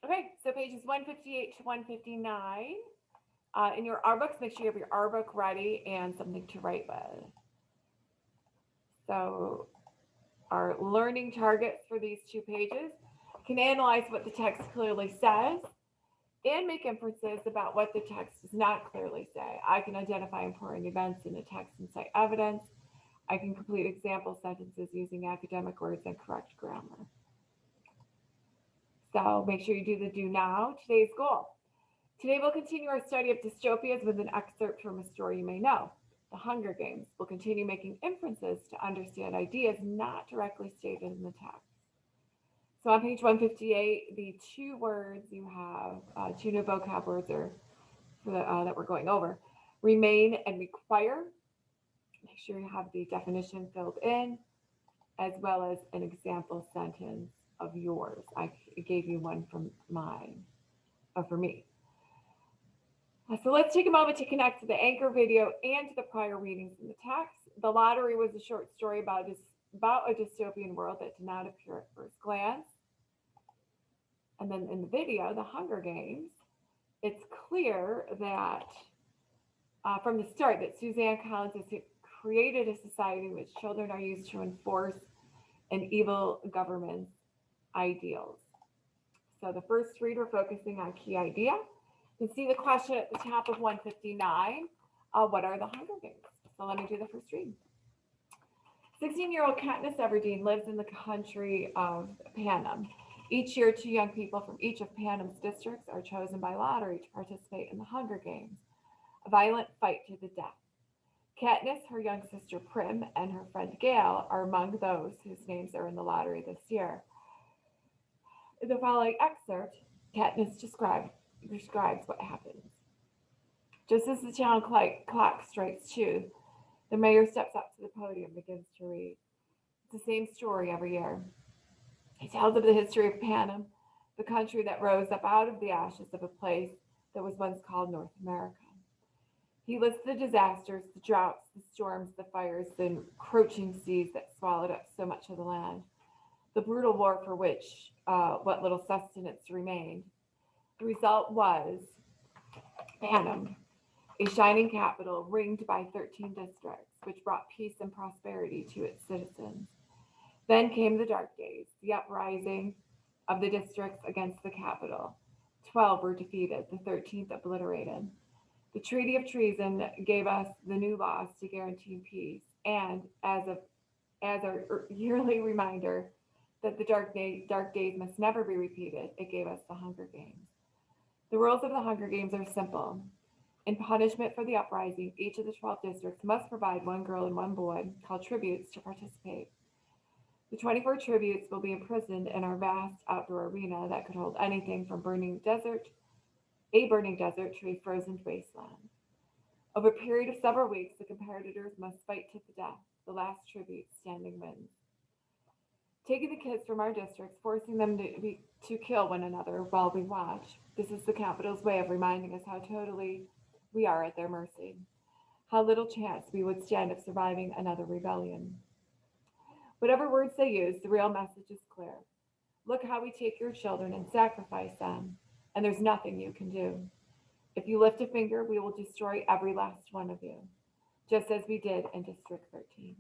Okay, so pages 158 to 159. In your R books, make sure you have your R book ready and something to write with. So our learning targets for these two pages can analyze what the text clearly says and make inferences about what the text does not clearly say. I can identify important events in the text and cite evidence. I can complete example sentences using academic words and correct grammar. So make sure you do the do now. Today's goal. Today we'll continue our study of dystopias with an excerpt from a story you may know. The Hunger Games. We'll continue making inferences to understand ideas not directly stated in the text. So on page 158, the two words you have, two new vocab words are that we're going over. Remain and require. Make sure you have the definition filled in, as well as an example sentence of yours. I gave you one from mine, or for me. So let's take a moment to connect to the anchor video and to the prior readings in the text. The Lottery was a short story about a dystopian world that did not appear at first glance. And then in the video, The Hunger Games, it's clear that from the start that Suzanne Collins has created a society in which children are used to enforce an evil government's ideals. So the first read, we're focusing on key idea. You can see the question at the top of 159, what are the Hunger Games? So let me do the first read. 16-year-old Katniss Everdeen lives in the country of Panem. Each year, two young people from each of Panem's districts are chosen by lottery to participate in the Hunger Games, a violent fight to the death. Katniss, her young sister Prim, and her friend Gale are among those whose names are in the lottery this year. In the following excerpt, Katniss describes what happens. Just as the town clock strikes 2, the mayor steps up to the podium and begins to read. It's the same story every year. He tells of the history of Panem, the country that rose up out of the ashes of a place that was once called North America. He lists the disasters, the droughts, the storms, the fires, the encroaching seas that swallowed up so much of the land, the brutal war for which what little sustenance remained. The result was Panem, a shining capital ringed by 13 districts, which brought peace and prosperity to its citizens. Then came the dark days, the uprising of the districts against the capital. 12 were defeated, the 13th obliterated. The Treaty of Treason gave us the new laws to guarantee peace, and as our yearly reminder that the dark days must never be repeated, it gave us the Hunger Games. The rules of the Hunger Games are simple. In punishment for the uprising, each of the 12 districts must provide one girl and one boy, called tributes, to participate. The 24 tributes will be imprisoned in our vast outdoor arena that could hold anything from a burning desert to a frozen wasteland. Over a period of several weeks, the competitors must fight to the death. The last tribute standing wins. Taking the kids from our districts, forcing them to kill one another while we watch. This is the capital's way of reminding us how totally we are at their mercy. How little chance we would stand of surviving another rebellion. Whatever words they use, the real message is clear. Look how we take your children and sacrifice them, and there's nothing you can do. If you lift a finger, we will destroy every last one of you, just as we did in District 13.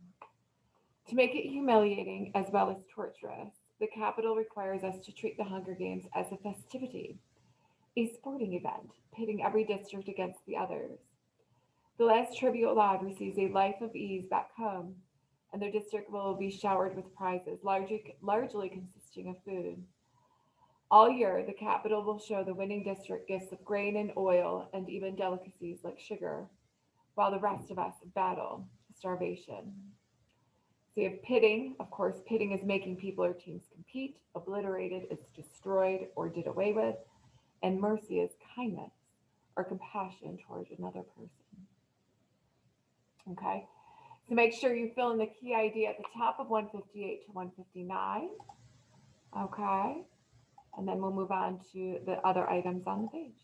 To make it humiliating as well as torturous, the capital requires us to treat the Hunger Games as a festivity, a sporting event, pitting every district against the others. The last tribute allowed receives a life of ease back home, and their district will be showered with prizes, largely consisting of food. All year, the capital will show the winning district gifts of grain and oil and even delicacies like sugar, while the rest of us battle starvation. So you have pitting. Of course, pitting is making people or teams compete. Obliterated is destroyed or did away with. And mercy is kindness or compassion towards another person. Okay, so make sure you fill in the key idea at the top of 158 to 159. Okay, and then we'll move on to the other items on the page.